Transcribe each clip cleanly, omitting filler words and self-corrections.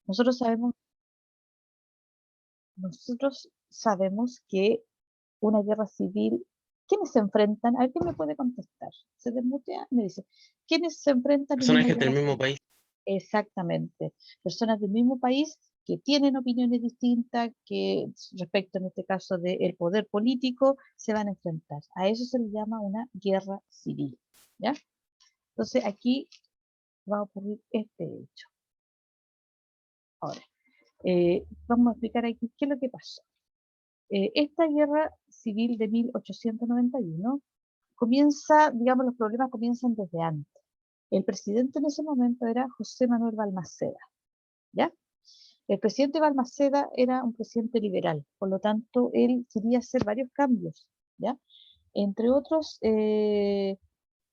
Nosotros sabemos, nosotros sabemos que una guerra civil, ¿quiénes se enfrentan? A ver, ¿quién me puede contestar? Se desmutea, me dice, ¿quiénes se enfrentan en una Personajes del guerra mismo civil? país. Exactamente. Personas del mismo país que tienen opiniones distintas, que respecto en este caso del poder político, se van a enfrentar. A eso se le llama una guerra civil. ¿Ya? Entonces aquí va a ocurrir este hecho. Ahora, vamos a explicar aquí qué es lo que pasó. Esta guerra civil de 1891 comienza, digamos, los problemas comienzan desde antes. El presidente en ese momento era José Manuel Balmaceda, ¿ya? El presidente Balmaceda era un presidente liberal, por lo tanto, él quería hacer varios cambios, ¿ya? Entre otros,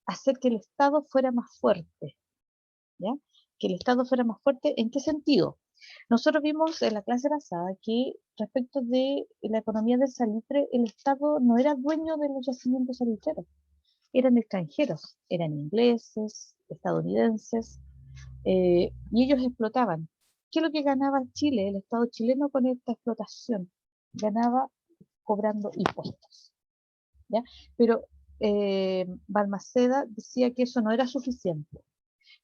hacer que el Estado fuera más fuerte, ¿ya? Que el Estado fuera más fuerte, ¿en qué sentido? Nosotros vimos en la clase pasada que respecto de la economía del salitre, el Estado no era dueño de los yacimientos salitreros, eran extranjeros, eran ingleses, estadounidenses, y ellos explotaban. ¿Qué es lo que ganaba Chile, el Estado chileno con esta explotación? Ganaba cobrando impuestos, ¿ya? Pero Balmaceda decía que eso no era suficiente,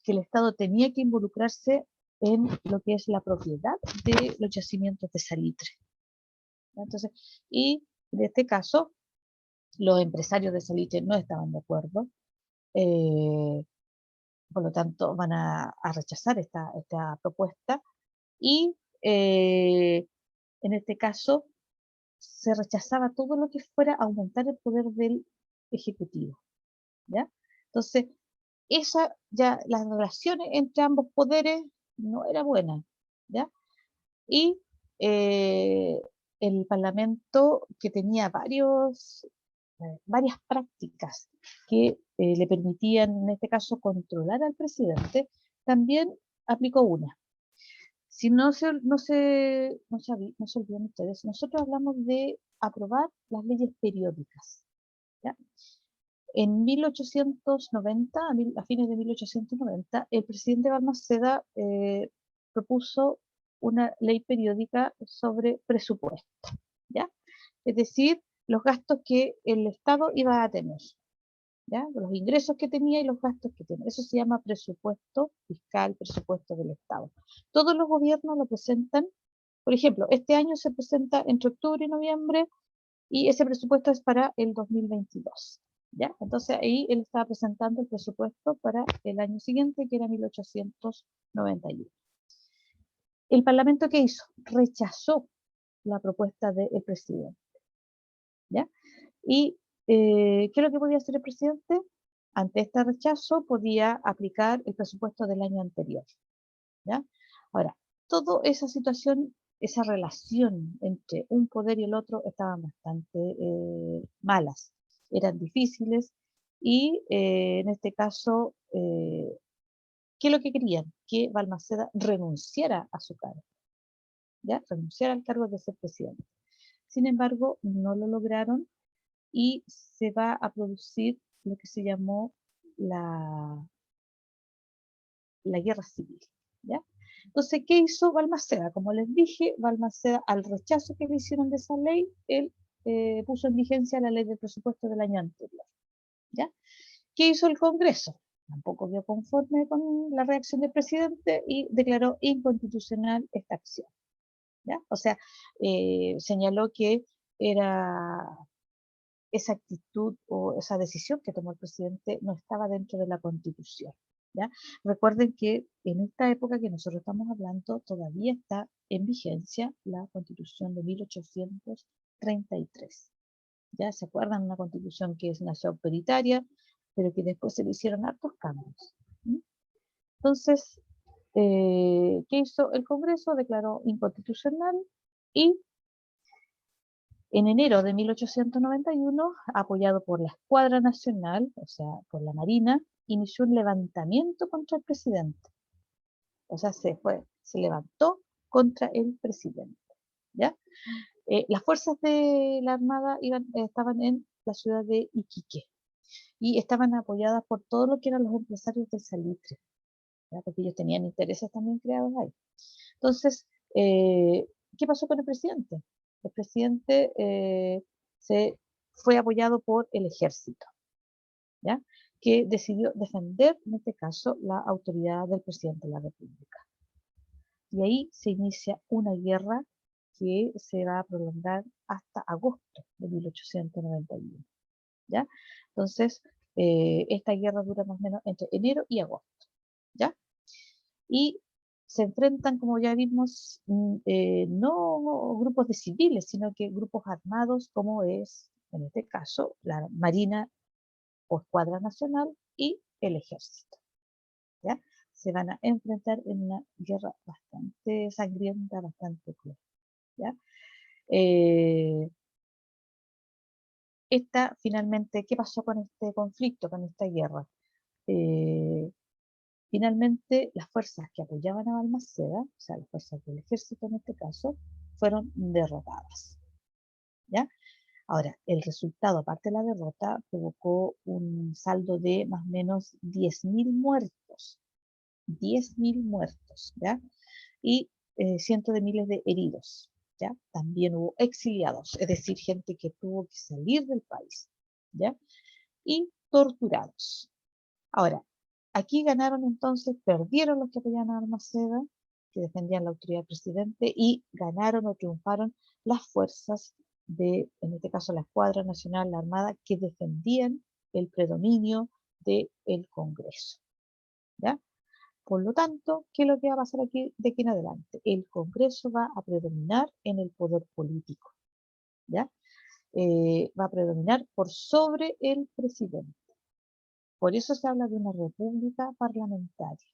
que el Estado tenía que involucrarse en lo que es la propiedad de los yacimientos de salitre. ¿Ya? Entonces, y en este caso, los empresarios de salitre no estaban de acuerdo, eh, por lo tanto van a rechazar esta propuesta y en este caso se rechazaba todo lo que fuera aumentar el poder del Ejecutivo, ¿ya? Entonces, esa ya las relaciones entre ambos poderes no era buena, ¿ya? Y eh, el Parlamento, que tenía varias prácticas que le permitían, en este caso, controlar al presidente, también aplicó una. Si no se olviden ustedes, nosotros hablamos de aprobar las leyes periódicas, ¿ya? En 1890, a fines de 1890, el presidente Balmaceda propuso una ley periódica sobre presupuesto, ¿ya? Es decir, los gastos que el Estado iba a tener, ¿ya? Los ingresos que tenía y los gastos que tenía. Eso se llama presupuesto fiscal, presupuesto del Estado. Todos los gobiernos lo presentan, por ejemplo, este año se presenta entre octubre y noviembre y ese presupuesto es para el 2022. ¿Ya? Entonces ahí él estaba presentando el presupuesto para el año siguiente, que era 1891. ¿El Parlamento qué hizo? Rechazó la propuesta del presidente. ¿Ya? ¿Y qué es lo que podía hacer el presidente? Ante este rechazo podía aplicar el presupuesto del año anterior. ¿Ya? Ahora, toda esa situación, esa relación entre un poder y el otro estaban bastante malas, eran difíciles y en este caso, ¿qué es lo que querían? Que Balmaceda renunciara a su cargo, ¿ya? Renunciara al cargo de ser presidente. Sin embargo, no lo lograron y se va a producir lo que se llamó la, la guerra civil, ¿ya? Entonces, ¿qué hizo Balmaceda? Como les dije, Balmaceda, al rechazo que le hicieron de esa ley, él puso en vigencia la ley del presupuesto del año anterior, ¿ya? ¿Qué hizo el Congreso? Tampoco vio conforme con la reacción del presidente y declaró inconstitucional esta acción, ¿ya? O sea, señaló que era esa actitud o esa decisión que tomó el presidente no estaba dentro de la Constitución. ¿Ya? Recuerden que en esta época que nosotros estamos hablando todavía está en vigencia la Constitución de 1833. ¿Ya? ¿Se acuerdan? Una Constitución que nació autoritaria, pero que después se le hicieron hartos cambios. ¿Mm? Entonces, ¿qué hizo el Congreso? Declaró inconstitucional y en enero de 1891, apoyado por la Escuadra Nacional, o sea, por la Marina, inició un levantamiento contra el presidente. O sea, se levantó contra el presidente. ¿Ya? Las fuerzas de la Armada estaban en la ciudad de Iquique y estaban apoyadas por todo lo que eran los empresarios del salitre, ¿ya? Porque ellos tenían intereses también creados ahí. Entonces, ¿qué pasó con el presidente? El presidente fue apoyado por el ejército, ¿ya? Que decidió defender, en este caso, la autoridad del presidente de la República. Y ahí se inicia una guerra que se va a prolongar hasta agosto de 1891, ¿ya? Entonces, esta guerra dura más o menos entre enero y agosto, ¿ya? Y se enfrentan, como ya vimos, no grupos de civiles, sino que grupos armados, como es, en este caso, la Marina o Escuadra Nacional y el Ejército, ¿ya? Se van a enfrentar en una guerra bastante sangrienta, bastante cruel, ¿ya? Finalmente, ¿qué pasó con este conflicto, con esta guerra? Eh, Finalmente, las fuerzas que apoyaban a Balmaceda, o sea, las fuerzas del ejército en este caso, fueron derrotadas, ¿ya? Ahora, el resultado, aparte de la derrota, provocó un saldo de más o menos 10.000 muertos, 10.000 muertos, ¿ya? Y cientos de miles de heridos, ¿ya? También hubo exiliados, es decir, gente que tuvo que salir del país, ¿ya? Y torturados. Ahora, aquí ganaron entonces, perdieron los que apoyaban a Balmaceda, que defendían la autoridad del presidente, y ganaron o triunfaron las fuerzas de, en este caso, la Escuadra Nacional, la Armada, que defendían el predominio del Congreso, ¿ya? Por lo tanto, ¿qué es lo que va a pasar aquí de aquí en adelante? El Congreso va a predominar en el poder político, ¿ya? Va a predominar por sobre el presidente. Por eso se habla de una república parlamentaria,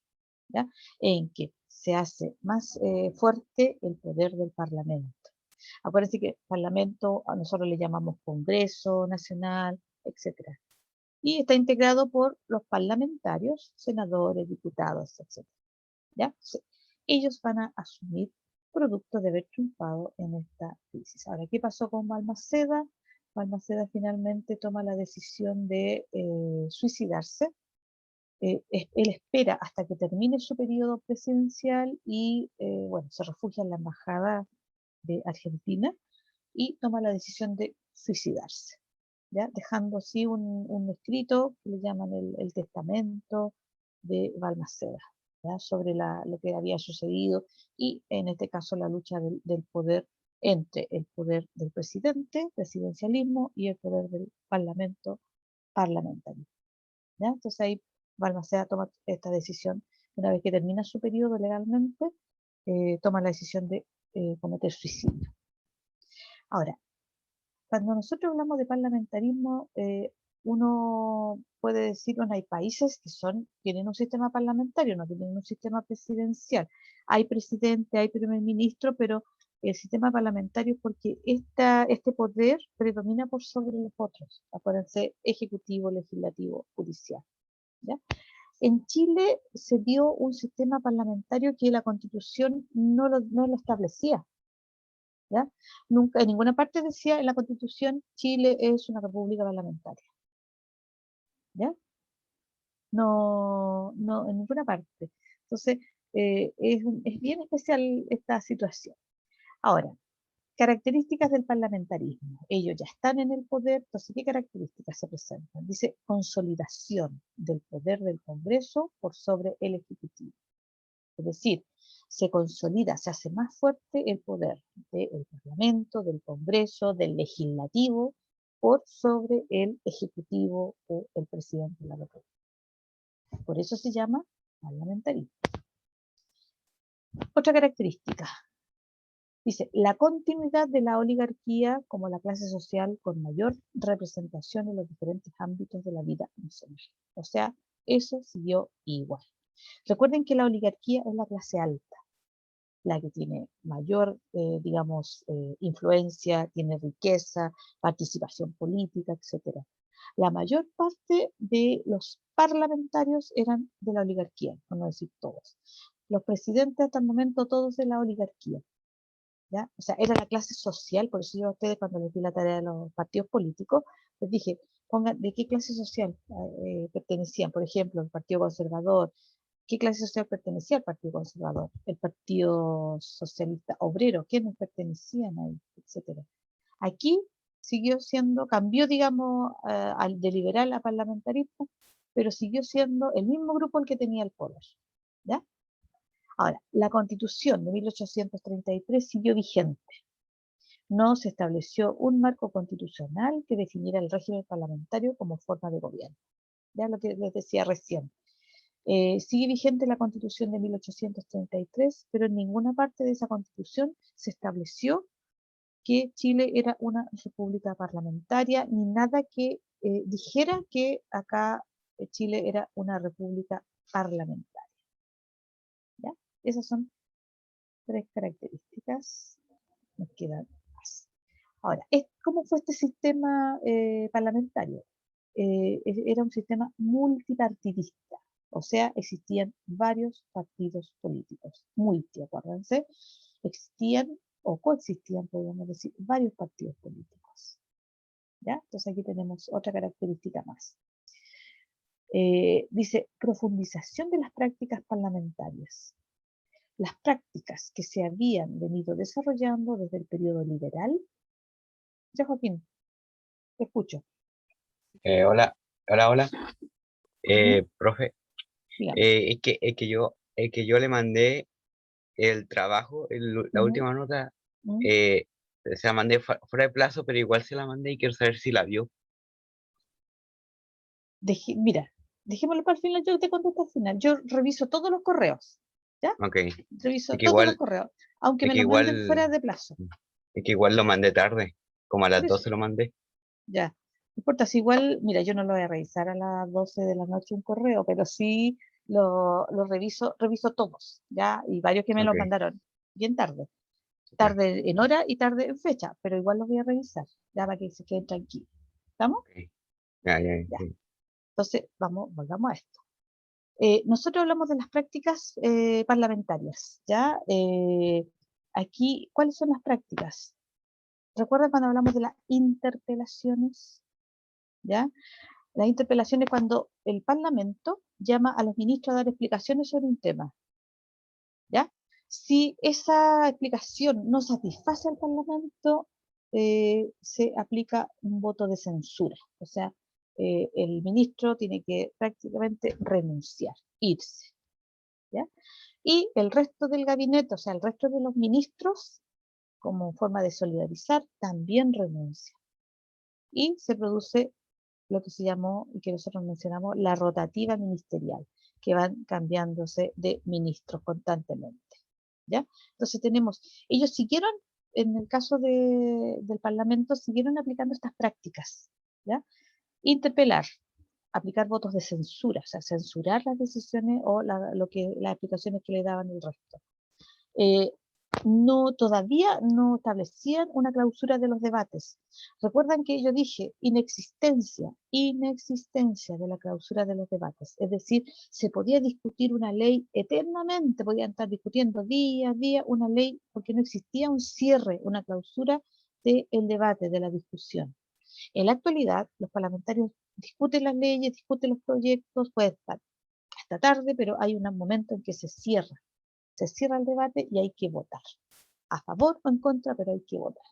¿ya? En que se hace más fuerte el poder del Parlamento. Acuérdense que Parlamento a nosotros le llamamos Congreso Nacional, etcétera. Y está integrado por los parlamentarios, senadores, diputados, etcétera. ¿Ya? Sí. Ellos van a asumir producto de haber triunfado en esta crisis. Ahora, ¿qué pasó con Balmaceda? Balmaceda finalmente toma la decisión de suicidarse. Él espera hasta que termine su periodo presidencial y, bueno, se refugia en la embajada de Argentina y toma la decisión de suicidarse, ¿ya? Dejando así un escrito que le llaman el testamento de Balmaceda, ¿ya? Sobre lo que había sucedido y en este caso la lucha del poder entre el poder del presidente, presidencialismo, y el poder del parlamento, parlamentarismo, ¿ya? Entonces ahí Balmaceda toma esta decisión, una vez que termina su periodo legalmente, toma la decisión de cometer suicidio. Ahora, cuando nosotros hablamos de parlamentarismo, uno puede decir, bueno, hay países que tienen un sistema parlamentario, no tienen un sistema presidencial. Hay presidente, hay primer ministro, pero el sistema parlamentario es porque este poder predomina por sobre los otros. Acuérdense, ejecutivo, legislativo, judicial, ¿ya? En Chile se dio un sistema parlamentario que la Constitución no lo establecía, ¿ya? Nunca, en ninguna parte decía en la Constitución Chile es una república parlamentaria, ¿ya? No, no, en ninguna parte. Entonces, es bien especial esta situación. Ahora, características del parlamentarismo. Ellos ya están en el poder, entonces, ¿qué características se presentan? Dice consolidación del poder del Congreso por sobre el Ejecutivo. Es decir, se consolida, se hace más fuerte el poder del Parlamento, del Congreso, del Legislativo, por sobre el Ejecutivo o el Presidente de la República. Por eso se llama parlamentarismo. Otra característica, dice, la continuidad de la oligarquía como la clase social con mayor representación en los diferentes ámbitos de la vida nacional. O sea, eso siguió igual. Recuerden que la oligarquía es la clase alta, la que tiene mayor, digamos, influencia, tiene riqueza, participación política, etc. La mayor parte de los parlamentarios eran de la oligarquía, por no decir todos. Los presidentes hasta el momento todos de la oligarquía, ¿ya? O sea, era la clase social, por eso yo a ustedes cuando les di la tarea de los partidos políticos, les dije, pongan de qué clase social pertenecían, por ejemplo, el Partido Conservador, ¿Qué clase social pertenecía al Partido Conservador? El Partido Socialista Obrero, ¿quiénes pertenecían ahí? Etcétera. Aquí siguió siendo, cambió, digamos, de liberal a parlamentarismo, pero siguió siendo el mismo grupo el que tenía el poder. ¿Ya? Ahora, la Constitución de 1833 siguió vigente. No se estableció un marco constitucional que definiera el régimen parlamentario como forma de gobierno. Ya lo que les decía recién. Sigue vigente la Constitución de 1833, pero en ninguna parte de esa Constitución se estableció que Chile era una república parlamentaria, ni nada que dijera que acá Chile era una república parlamentaria. ¿Ya? Esas son 3 características. Nos quedan más. Ahora, ¿cómo fue este sistema parlamentario? Era un sistema multipartidista, o sea, existían varios partidos políticos, acuérdense, existían o coexistían, podríamos decir, varios partidos políticos. ¿Ya? Entonces aquí tenemos otra característica más. Dice, profundización de las prácticas parlamentarias. Las prácticas que se habían venido desarrollando desde el periodo liberal. Ya, Joaquín, te escucho. Hola, hola, hola. Ujú. Profe, Dígame. es que yo le mandé el trabajo, la Ujú, última nota, ujú. se la mandé fuera de plazo, pero igual se la mandé y quiero saber si la vio. Mira, dejémoslo para el final, yo te contesto al final. Yo reviso todos los correos, ¿ya? Ok, Reviso es que todos los igual, correos, aunque es me que los manden fuera igual, de plazo. es que igual lo mandé tarde, como a Por las eso, 12 lo mandé. ya. No importa, si igual, mira, yo no lo voy a revisar a las 12 de la noche un correo, pero sí lo reviso todos, ¿ya? Y varios que me Ok, los mandaron bien tarde. ya, Tarde en hora y tarde en fecha, pero igual los voy a revisar, ya para que se queden tranquilos. ¿Estamos? ok, ya, ya, Ya. sí. Entonces, volvamos a esto. Nosotros hablamos de las prácticas parlamentarias, ¿ya? Aquí, ¿cuáles son las prácticas? ¿Recuerdan cuando hablamos de las interpelaciones? ¿Ya? Las interpelaciones cuando el Parlamento llama a los ministros a dar explicaciones sobre un tema, ¿ya? Si esa explicación no satisface al Parlamento, se aplica un voto de censura, o sea, el ministro tiene que prácticamente renunciar, irse, ¿ya? Y el resto del gabinete, o sea, el resto de los ministros, como forma de solidarizar, también renuncia. Y se produce lo que se llamó, y que nosotros mencionamos, la rotativa ministerial, que van cambiándose de ministros constantemente. ¿Ya? Entonces tenemos, ellos siguieron, en el caso del Parlamento, siguieron aplicando estas prácticas. ¿Ya? Interpelar, aplicar votos de censura, o sea, censurar las decisiones o las aplicaciones que le daban el resto. Eh, todavía no establecían una clausura de los debates. Recuerdan que yo dije inexistencia de la clausura de los debates. Es decir, se podía discutir una ley eternamente, podían estar discutiendo día a día una ley porque no existía un cierre, una clausura del debate, de la discusión. En la actualidad, los parlamentarios discuten las leyes, discuten los proyectos, puede estar hasta tarde, pero hay un momento en que se cierra el debate y hay que votar. A favor o en contra, pero hay que votar.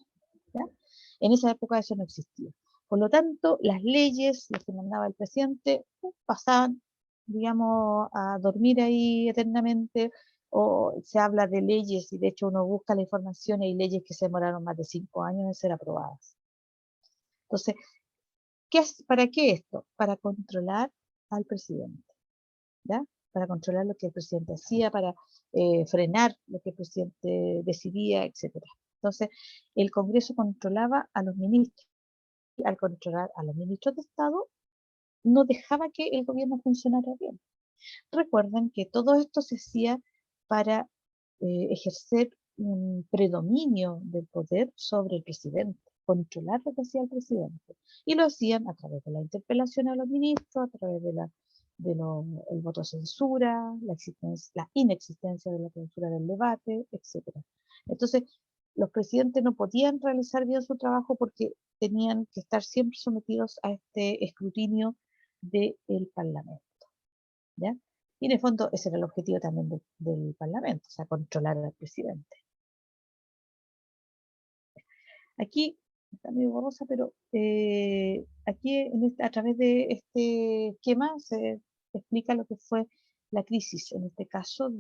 ¿Ya? En esa época eso no existía. Por lo tanto, las leyes, las que mandaba el presidente, pasaban, digamos, a dormir ahí eternamente, o se habla de leyes, y de hecho uno busca la información y hay leyes que se demoraron más de 5 años en ser aprobadas. Entonces, ¿para qué esto? Para controlar al presidente. ¿Ya? Para controlar lo que el presidente hacía, para frenar lo que el presidente decidía, etc. Entonces, el Congreso controlaba a los ministros y al controlar a los ministros de Estado no dejaba que el gobierno funcionara bien. Recuerden que todo esto se hacía para ejercer un predominio del poder sobre el presidente, controlar lo que hacía el presidente. Y lo hacían a través de la interpelación a los ministros, a través de el voto de censura, la inexistencia de la clausura del debate, etc. Entonces, los presidentes no podían realizar bien su trabajo porque tenían que estar siempre sometidos a este escrutinio del Parlamento. ¿Ya? Y en el fondo ese era el objetivo también del Parlamento, o sea, controlar al presidente. Aquí, está medio borrosa, pero aquí a través de este esquema se explica lo que fue la crisis, en este caso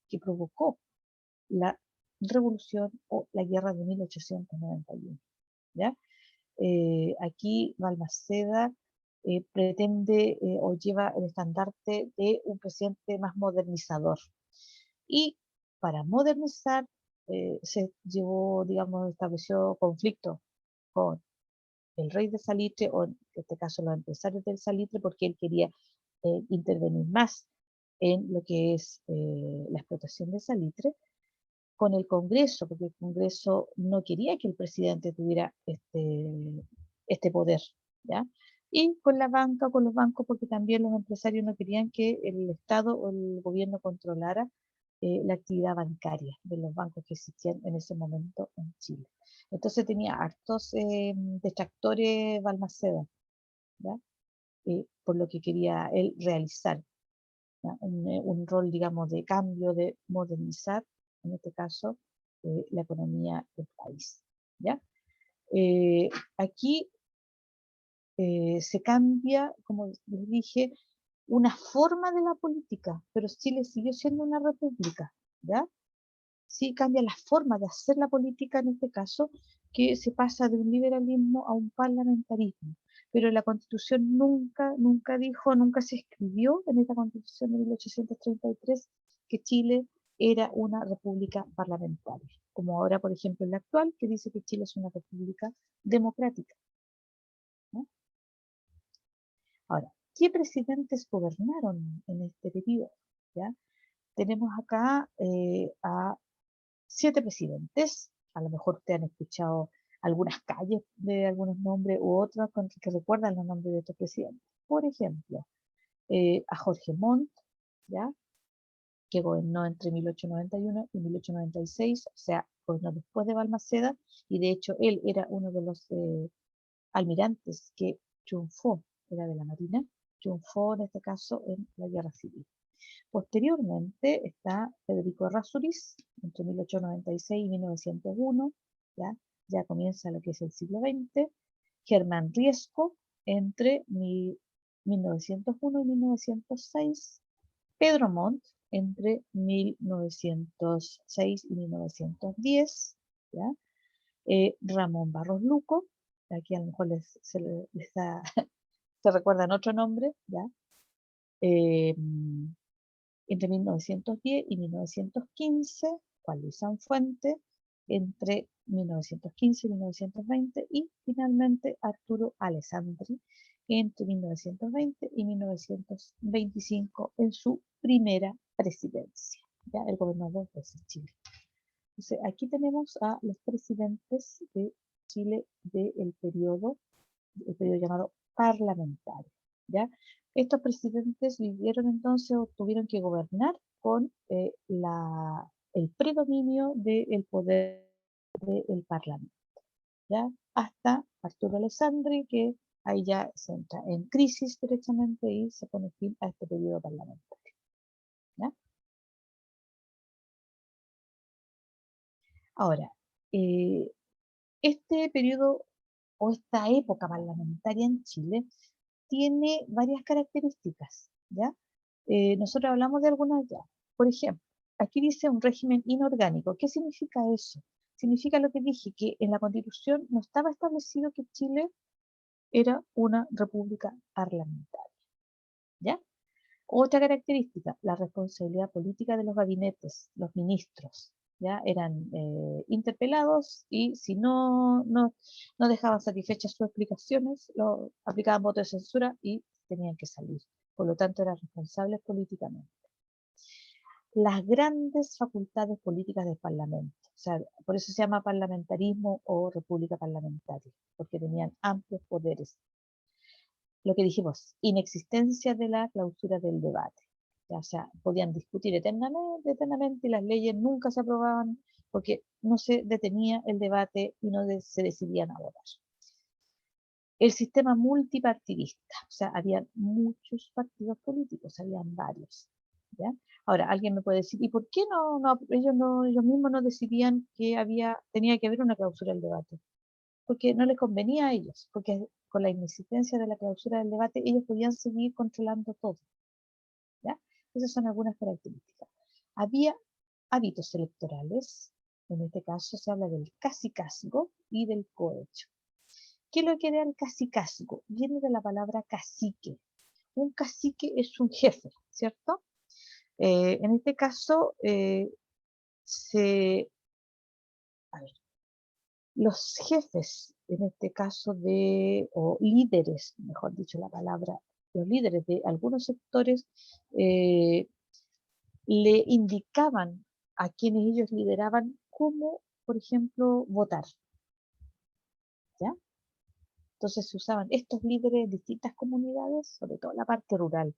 que provocó la revolución o la guerra de 1891. ¿Ya? Aquí Balmaceda pretende o lleva el estandarte de un presidente más modernizador. Y para modernizar se llevó, digamos, estableció conflicto con el rey de Salitre, o en este caso los empresarios del Salitre, porque él quería intervenir más en lo que es la explotación de Salitre, con el Congreso, porque el Congreso no quería que el presidente tuviera este poder, ¿ya? Y con la banca, con los bancos, porque también los empresarios no querían que el Estado o el gobierno controlara la actividad bancaria de los bancos que existían en ese momento en Chile. Entonces tenía hartos detractores Balmaceda, ¿ya? Por lo que quería él realizar, un rol, digamos, de cambio, de modernizar, en este caso, la economía del país. ¿Ya? Aquí se cambia, como les dije, una forma de la política, pero Chile siguió siendo una república. ¿Ya? Sí cambia la forma de hacer la política en este caso, que se pasa de un liberalismo a un parlamentarismo. Pero la Constitución nunca dijo, nunca se escribió en esta Constitución de 1833 que Chile era una república parlamentaria, como ahora, por ejemplo, en la actual, que dice que Chile es una república democrática, ¿no? Ahora, ¿qué presidentes gobernaron en este periodo? ¿Ya? Tenemos acá a 7 presidentes. A lo mejor ustedes han escuchado algunas calles de algunos nombres u otras que recuerdan los nombres de estos presidentes. Por ejemplo, a Jorge Montt, ¿ya? Que gobernó entre 1891 y 1896, o sea, gobernó después de Balmaceda, y de hecho él era uno de los almirantes que triunfó, era de la Marina, triunfó en este caso en la Guerra Civil. Posteriormente está Federico Errázuriz, entre 1896 y 1901, ya comienza lo que es el siglo XX. Germán Riesco, entre 1901 y 1906. Pedro Montt, entre 1906 y 1910. ¿Ya? Ramón Barros Luco, aquí a lo mejor se recuerdan otro nombre, ¿ya? Eh, entre 1910 y 1915, Juan Luis Sanfuente, entre 1915 y 1920, y finalmente Arturo Alessandri, entre 1920 y 1925, en su primera presidencia, ¿ya? El gobernador de Chile. Entonces, aquí tenemos a los presidentes de Chile del periodo llamado parlamentario, ¿ya? Estos presidentes vivieron entonces o tuvieron que gobernar con el predominio del poder del Parlamento, ¿ya? Hasta Arturo Alessandri, que ahí ya se entra en crisis directamente y se pone fin a este periodo parlamentario, ¿ya? Ahora, este periodo o esta época parlamentaria en Chile tiene varias características, ¿ya? Nosotros hablamos de algunas ya. Por ejemplo, aquí dice un régimen inorgánico. ¿Qué significa eso? Significa lo que dije, que en la Constitución no estaba establecido que Chile era una república parlamentaria, ¿ya? Otra característica, la responsabilidad política de los gabinetes, los ministros, ¿ya? Eran interpelados y si no dejaban satisfechas sus explicaciones, aplicaban voto de censura y tenían que salir. Por lo tanto, eran responsables políticamente. Las grandes facultades políticas del Parlamento, o sea, por eso se llama parlamentarismo o república parlamentaria, porque tenían amplios poderes. Lo que dijimos, inexistencia de la clausura del debate. Ya, o sea, podían discutir eternamente y las leyes nunca se aprobaban porque no se detenía el debate y no se decidían a votar. El sistema multipartidista, o sea, había muchos partidos políticos, habían varios. ¿Ya? Ahora, alguien me puede decir, ¿y por qué ellos mismos no decidían que tenía que haber una clausura del debate? Porque no les convenía a ellos, porque con la inexistencia de la clausura del debate, ellos podían seguir controlando todo. ¿Ya? Esas son algunas características. Había hábitos electorales, en este caso se habla del cacicazgo y del cohecho. ¿Qué es lo que era el cacicazgo? Viene de la palabra cacique. Un cacique es un jefe, ¿cierto? En este caso, a ver, los jefes, en este caso o líderes, mejor dicho la palabra, los líderes de algunos sectores eh, le indicaban a quienes ellos lideraban cómo, por ejemplo, votar. ¿Ya? Entonces se usaban estos líderes en distintas comunidades, sobre todo la parte rural,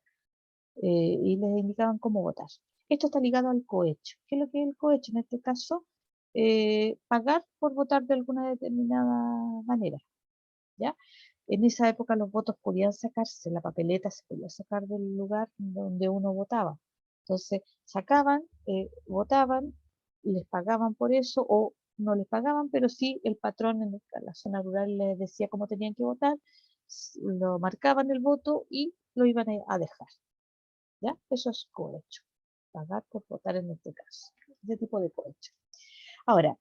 y les indicaban cómo votar. Esto está ligado al cohecho. ¿Qué es lo que es el cohecho? En este caso, pagar por votar de alguna determinada manera. ¿Ya? En esa época los votos podían sacarse, la papeleta se podía sacar del lugar donde uno votaba. Entonces sacaban, votaban, les pagaban por eso o no les pagaban, pero sí el patrón en la zona rural les decía cómo tenían que votar, lo marcaban el voto y lo iban a dejar. ¿Ya? Eso es cohecho. Pagar por votar en este caso. Ese tipo de cohecho. Ahora,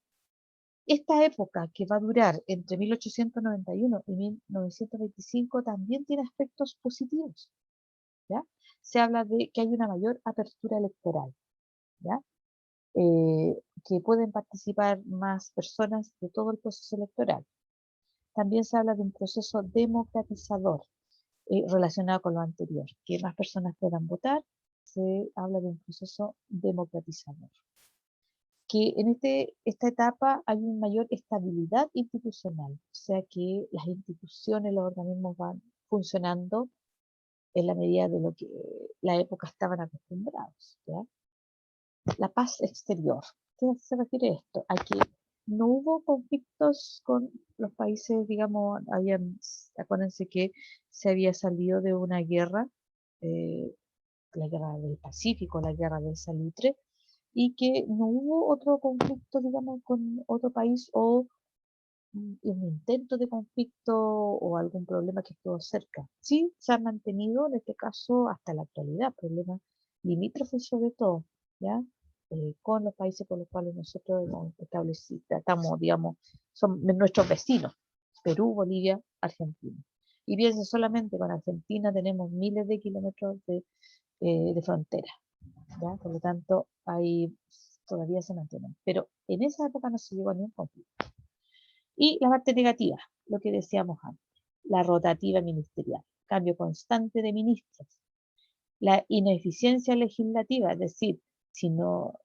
esta época que va a durar entre 1891 y 1925 también tiene aspectos positivos. ¿Ya? Se habla de que hay una mayor apertura electoral, ¿ya? Que pueden participar más personas de todo el proceso electoral. También se habla de un proceso democratizador relacionado con lo anterior, que más personas puedan votar, se habla de un proceso democratizador. Que en esta etapa hay una mayor estabilidad institucional, o sea que las instituciones, los organismos van funcionando en la medida de lo que la época estaban acostumbrados. ¿Ya? La paz exterior. ¿Qué se refiere a esto? A que no hubo conflictos con los países, digamos, acuérdense que se había salido de una guerra, eh, la guerra del Pacífico, la guerra del Salitre, y que no hubo otro conflicto, digamos, con otro país o un intento de conflicto o algún problema que estuvo cerca. Sí, se ha mantenido en este caso hasta la actualidad, problemas limítrofes sobre todo, ¿ya? Con los países con los cuales nosotros hemos establecido, tratamos, digamos, son nuestros vecinos, Perú, Bolivia, Argentina. Y piensen solamente con Argentina tenemos miles de kilómetros de frontera, ¿ya? Por lo tanto, ahí todavía se mantienen. Pero en esa época no se llegó a ningún conflicto. Y la parte negativa, lo que decíamos antes, la rotativa ministerial, cambio constante de ministros, la ineficiencia legislativa, es decir, si no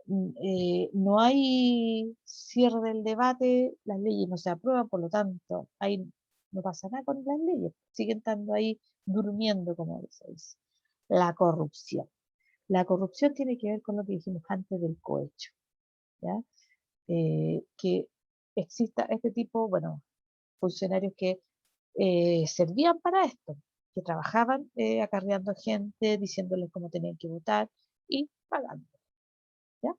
hay cierre del debate, las leyes no se aprueban, por lo tanto, ahí no pasa nada con las leyes, siguen estando ahí durmiendo, como se dice. La corrupción. La corrupción tiene que ver con lo que dijimos antes del cohecho, ¿ya? Que exista este tipo, bueno, funcionarios que servían para esto, que trabajaban acarreando gente, diciéndoles cómo tenían que votar y pagando, ¿ya?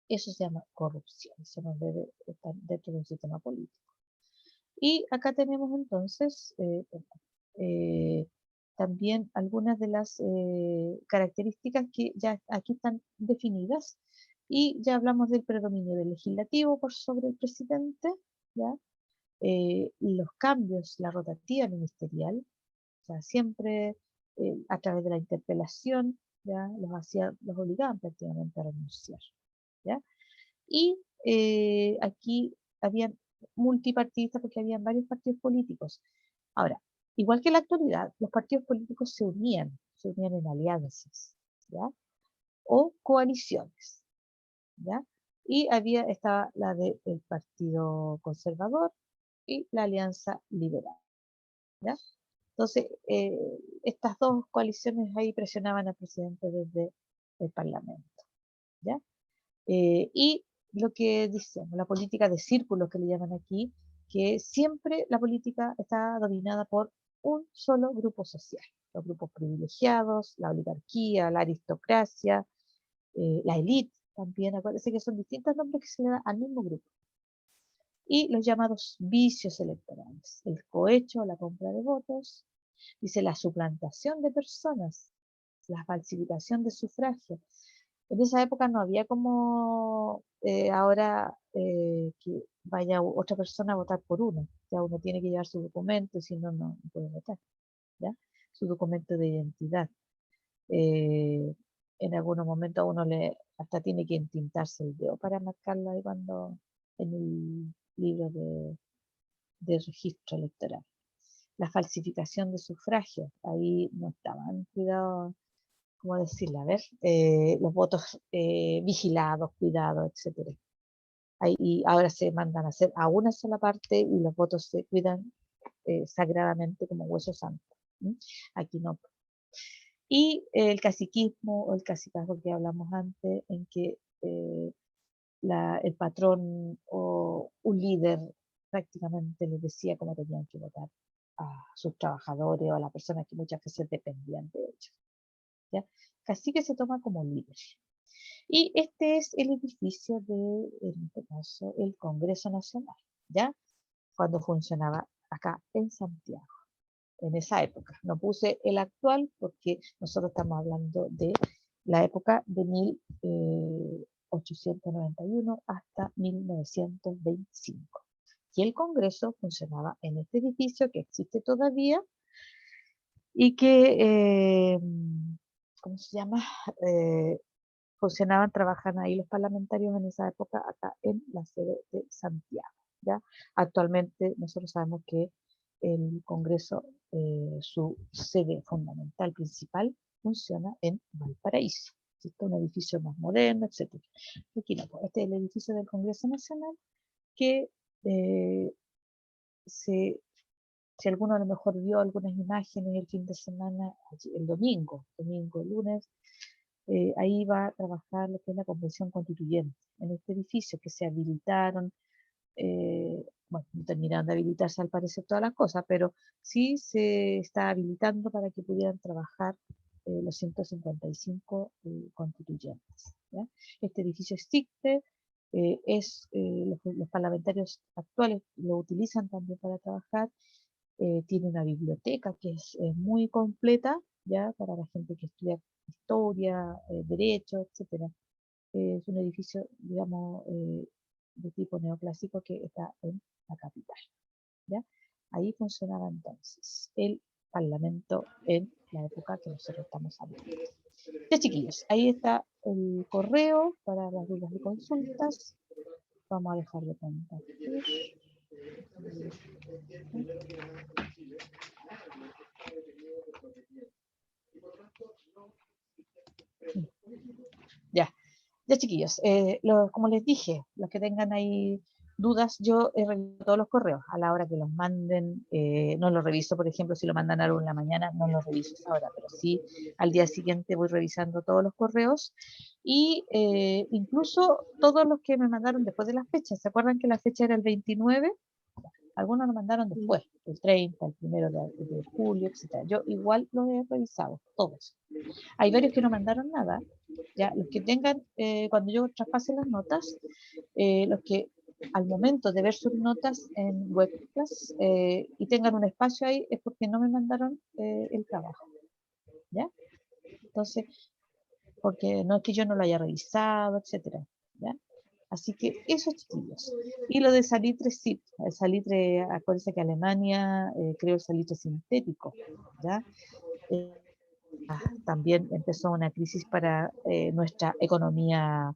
Eso se llama corrupción, eso no debe estar dentro de un sistema político. Y acá tenemos entonces eh, también algunas de las características que ya aquí están definidas y ya hablamos del predominio del legislativo por sobre el presidente, ¿ya? Los cambios, la rotativa ministerial, o sea, siempre a través de la interpelación, ¿ya? Los obligaban prácticamente a renunciar, ¿ya? Y aquí habían multipartidistas porque habían varios partidos políticos. Ahora, igual que en la actualidad, los partidos políticos se unían en alianzas, ¿ya? O coaliciones, ¿ya? Y estaba la del Partido Conservador y la Alianza Liberal, ¿ya? Entonces, estas dos coaliciones ahí presionaban al presidente desde el Parlamento, ¿ya? Y lo que dicen, la política de círculos que le llaman aquí, que siempre la política está dominada por un solo grupo social. Los grupos privilegiados, la oligarquía, la aristocracia, la élite también, acuérdense que son distintos nombres que se le dan al mismo grupo. Y los llamados vicios electorales, el cohecho, la compra de votos, dice la suplantación de personas, la falsificación de sufragio. En esa época no había como ahora que vaya otra persona a votar por uno. Ya uno tiene que llevar su documento, si no, no puede votar. ¿Ya? Su documento de identidad. En algunos momentos uno hasta tiene que entintarse el dedo para marcarlo ahí cuando en el libro de registro electoral. La falsificación de sufragio, ahí no estaban cuidados, ¿cómo decirlo? A ver, los votos vigilados, cuidados, etcétera. Y ahora se mandan a hacer a una sola parte y los votos se cuidan sagradamente como hueso santo. Aquí no. Y el caciquismo o el cacicazgo que hablamos antes, en que el patrón o un líder prácticamente les decía cómo tenían que votar a sus trabajadores o a las personas que muchas veces dependían de ellos. ¿Ya? Cacique se toma como líder. Y este es el edificio de, en este caso, el Congreso Nacional, ¿ya? Cuando funcionaba acá en Santiago, en esa época. No puse el actual porque nosotros estamos hablando de la época de 1891 hasta 1925. Y el Congreso funcionaba en este edificio que existe todavía y que, ¿cómo se llama? Funcionaban, trabajan ahí los parlamentarios en esa época acá en la sede de Santiago. ¿Ya? Actualmente nosotros sabemos que el Congreso, su sede fundamental principal, funciona en Valparaíso. Este es un edificio más moderno, etc. Aquí no, este es el edificio del Congreso Nacional que si alguno a lo mejor vio algunas imágenes el fin de semana, el domingo, lunes, ahí va a trabajar lo que es la Convención Constituyente, en este edificio que se habilitaron, bueno, no terminaron de habilitarse al parecer todas las cosas, pero sí se está habilitando para que pudieran trabajar los 155 constituyentes. ¿Ya? Este edificio existe, los parlamentarios actuales lo utilizan también para trabajar, tiene una biblioteca que es muy completa, ya para la gente que estudia historia, derecho, etcétera. Es un edificio, digamos, de tipo neoclásico que está en la capital, ¿ya? Ahí funcionaba entonces el Parlamento en la época que nosotros estamos hablando. Ya, chiquillos, ahí está el correo para las dudas y consultas. Vamos a dejar de compartir. Ya, ya chiquillos, como les dije, los que tengan ahí dudas, yo he revisado todos los correos a la hora que los manden, no los reviso, por ejemplo, si lo mandan a en la mañana, no los reviso ahora, pero sí al día siguiente voy revisando todos los correos y incluso todos los que me mandaron después de las fechas. ¿Se acuerdan que la fecha era el 29? Algunos lo mandaron después, el 30, el 1 de julio, etc. Yo igual los he revisado, todos. Hay varios que no mandaron nada, ya los que tengan, cuando yo traspase las notas, los que al momento de ver sus notas en Webclass y tengan un espacio ahí es porque no me mandaron el trabajo, ¿ya? Entonces, porque no es que yo no lo haya revisado, etcétera, ¿ya? Así que eso, chiquillos. Y lo de salitre, sí, el salitre, acuérdense que Alemania creó el salitre sintético, ¿ya? También empezó una crisis para nuestra economía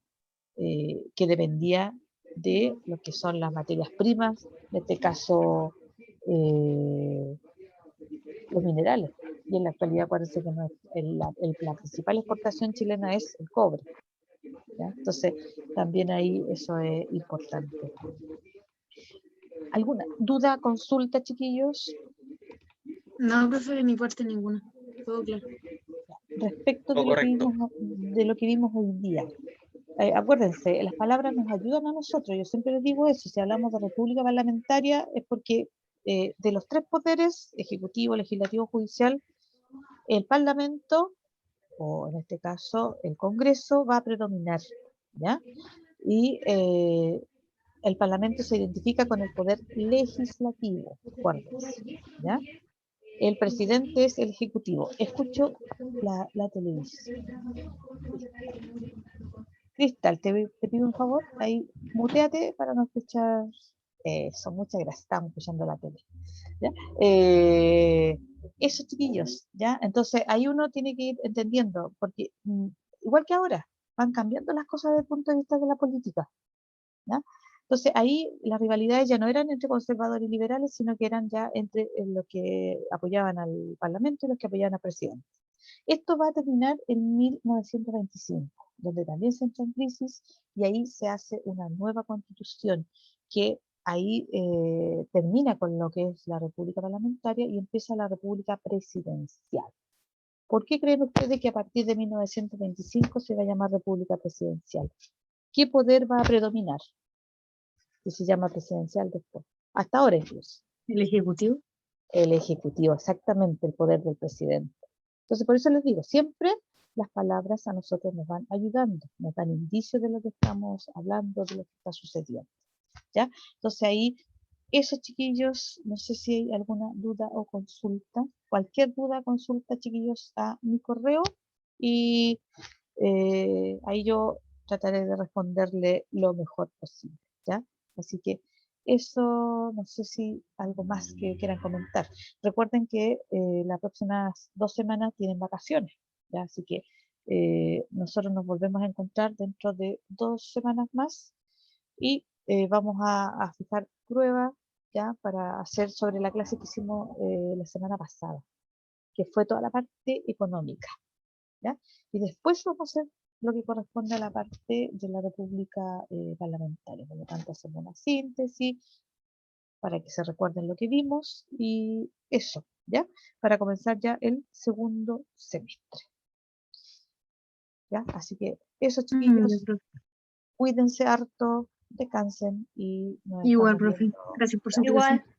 que dependía de lo que son las materias primas, en este caso los minerales. Y en la actualidad parece que no es la principal exportación chilena es el cobre. ¿Ya? Entonces, también ahí eso es importante. ¿Alguna duda, consulta, chiquillos? No, profe, de mi parte ninguna. Todo claro. Respecto Todo correcto. de lo que vimos hoy día, acuérdense, las palabras nos ayudan a nosotros, yo siempre les digo eso, si hablamos de república parlamentaria es porque de los tres poderes, ejecutivo, legislativo, judicial, el parlamento, o en este caso el Congreso, va a predominar, ¿ya? Y el parlamento se identifica con el poder legislativo, acuérdense, ¿ya? El presidente es el ejecutivo. Escucho la televisión. Cristal, te pido un favor, ahí muteate para no escuchar eso. Muchas gracias, estamos escuchando la tele. ¿Ya? Eso, chiquillos, ¿ya? Entonces ahí uno tiene que ir entendiendo, porque igual que ahora, van cambiando las cosas desde el punto de vista de la política, ¿ya? Entonces ahí las rivalidades ya no eran entre conservadores y liberales, sino que eran ya entre los que apoyaban al Parlamento y los que apoyaban al presidente. Esto va a terminar en 1925, donde también se entra en crisis y ahí se hace una nueva constitución que ahí termina con lo que es la república parlamentaria y empieza la república presidencial. ¿Por qué creen ustedes que a partir de 1925 se va a llamar república presidencial? ¿Qué poder va a predominar? Que se llama presidencial después. Hasta ahora incluso. ¿El ejecutivo? El ejecutivo, exactamente, el poder del presidente. Entonces, por eso les digo, siempre las palabras a nosotros nos van ayudando, nos dan indicios de lo que estamos hablando, de lo que está sucediendo. ¿Ya? Entonces ahí, esos chiquillos, no sé si hay alguna duda o consulta. Cualquier duda, consulta, chiquillos, a mi correo y ahí yo trataré de responderle lo mejor posible. ¿Ya? Así que eso, no sé si algo más que quieran comentar. Recuerden que las próximas 2 semanas tienen vacaciones, ¿ya? Así que nosotros nos volvemos a encontrar dentro de 2 semanas más y vamos a fijar pruebas ya para hacer sobre la clase que hicimos la semana pasada, que fue toda la parte económica, ¿ya? Y después vamos a hacer lo que corresponde a la parte de la república parlamentaria. Por lo tanto, hacemos una síntesis para que se recuerden lo que vimos y eso, ¿ya? Para comenzar ya el segundo semestre. ¿Ya? Así que eso, chiquillos, cuídense harto, descansen y nos Igual, estamos profe. viendo. Gracias por su ¿Ya? invitación.